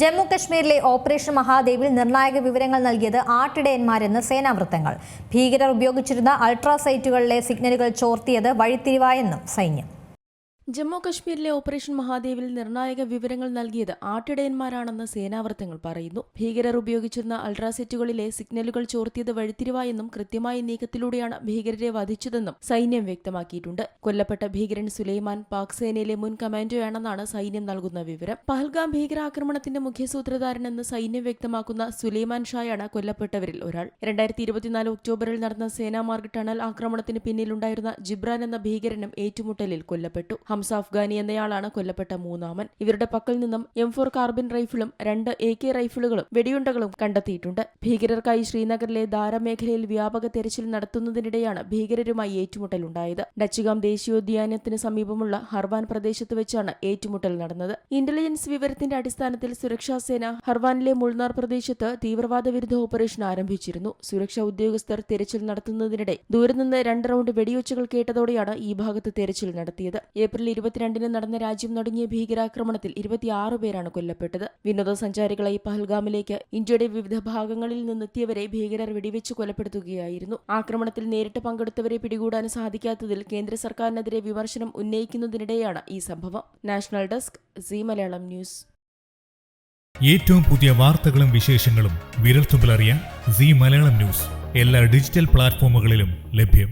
ജമ്മു കശ്മീരിലെ ഓപ്പറേഷൻ മഹാദേവിൽ നിർണായക വിവരങ്ങൾ നൽകിയത് ആട്ടിടയന്മാരെന്ന് സേനാവൃത്തങ്ങൾ. ഭീകരർ ഉപയോഗിച്ചിരുന്ന അൾട്രാസൈറ്റുകളിലെ സിഗ്നലുകൾ ചോർത്തിയത് വഴിത്തിരിവായെന്നും സൈന്യം. ജമ്മു കശ്മീരിലെ ഓപ്പറേഷൻ മഹാദേവിൽ നിർണായക വിവരങ്ങൾ നൽകിയത് ആട്ടിടയന്മാരാണെന്ന് സേനാവൃത്തങ്ങൾ പറയുന്നു. ഭീകരർ ഉപയോഗിച്ചിരുന്ന അൾട്രാസെറ്റുകളിലെ സിഗ്നലുകൾ ചോർത്തിയത് വഴിത്തിരിവായെന്നും കൃത്യമായ നീക്കത്തിലൂടെയാണ് ഭീകരരെ വധിച്ചതെന്നും സൈന്യം വ്യക്തമാക്കിയിട്ടുണ്ട്. കൊല്ലപ്പെട്ട ഭീകരൻ സുലൈമാൻ പാക് സേനയിലെ മുൻ കമാൻഡോയാണെന്നാണ് സൈന്യം നൽകുന്ന വിവരം. പഹൽഗാം ഭീകരാക്രമണത്തിന്റെ മുഖ്യസൂത്രധാരനെന്ന് സൈന്യം വ്യക്തമാക്കുന്ന സുലൈമാൻ ഷായാണ് കൊല്ലപ്പെട്ടവരിൽ ഒരാൾ. 2024 ഒക്ടോബറിൽ നടന്ന സേനാമാർഗ് ടണൽ ആക്രമണത്തിന് പിന്നിലുണ്ടായിരുന്ന ജിബ്രാൻ എന്ന ഭീകരനും ഏറ്റുമുട്ടലിൽ കൊല്ലപ്പെട്ടു. ഹംസ അഫ്ഗാനി എന്നയാളാണ് കൊല്ലപ്പെട്ട മൂന്നാമൻ. ഇവരുടെ പക്കൽ നിന്നും M4 കാർബിൻ റൈഫിളും 2 AK റൈഫിളുകളും വെടിയുണ്ടകളും കണ്ടെത്തിയിട്ടുണ്ട്. ഭീകരർക്കായി ശ്രീനഗറിലെ ദാര മേഖലയിൽ വ്യാപക തെരച്ചിൽ നടത്തുന്നതിനിടെയാണ് ഭീകരരുമായി ഏറ്റുമുട്ടലുണ്ടായത്. ഡച്ചുഗാം ദേശീയോദ്യാനത്തിന് സമീപമുള്ള ഹർവാൻ പ്രദേശത്ത് വെച്ചാണ് ഏറ്റുമുട്ടൽ നടന്നത്. ഇന്റലിജൻസ് വിവരത്തിന്റെ അടിസ്ഥാനത്തിൽ സുരക്ഷാസേന ഹർവാനിലെ മുൾനാർ പ്രദേശത്ത് തീവ്രവാദ വിരുദ്ധ ഓപ്പറേഷൻ ആരംഭിച്ചിരുന്നു. സുരക്ഷാ ഉദ്യോഗസ്ഥർ തെരച്ചിൽ നടത്തുന്നതിനിടെ ദൂരെ നിന്ന് 2 റൗണ്ട് വെടിയൊച്ചകൾ കേട്ടതോടെയാണ് ഈ ഭാഗത്ത് തെരച്ചിൽ നടത്തിയത്. ഏപ്രിൽ 22 നടന്ന രാജ്യം നടുങ്ങിയ ഭീകരാക്രമണത്തിൽ 26 പേരാണ് കൊല്ലപ്പെട്ടത്. വിനോദസഞ്ചാരികളായി പഹൽഗാമിലേക്ക് ഇന്ത്യയുടെ വിവിധ ഭാഗങ്ങളിൽ നിന്നെത്തിയവരെ ഭീകരർ വെടിവെച്ച് കൊലപ്പെടുത്തുകയായിരുന്നു. ആക്രമണത്തിൽ നേരിട്ട് പങ്കെടുത്തവരെ പിടികൂടാൻ സാധിക്കാത്തതിൽ കേന്ദ്ര സർക്കാരിനെതിരെ വിമർശനം ഉന്നയിക്കുന്നതിനിടെയാണ് ഈ സംഭവം. National desk Zee Malayalam News. ഏറ്റവും പുതിയ വാർത്തകളും വിശേഷങ്ങളും വിരൽത്തുമ്പിലറിയാൻ സീ മലയാളം ന്യൂസ് എല്ലാ ഡിജിറ്റൽ പ്ലാറ്റ്ഫോമുകളിലും ലഭ്യം.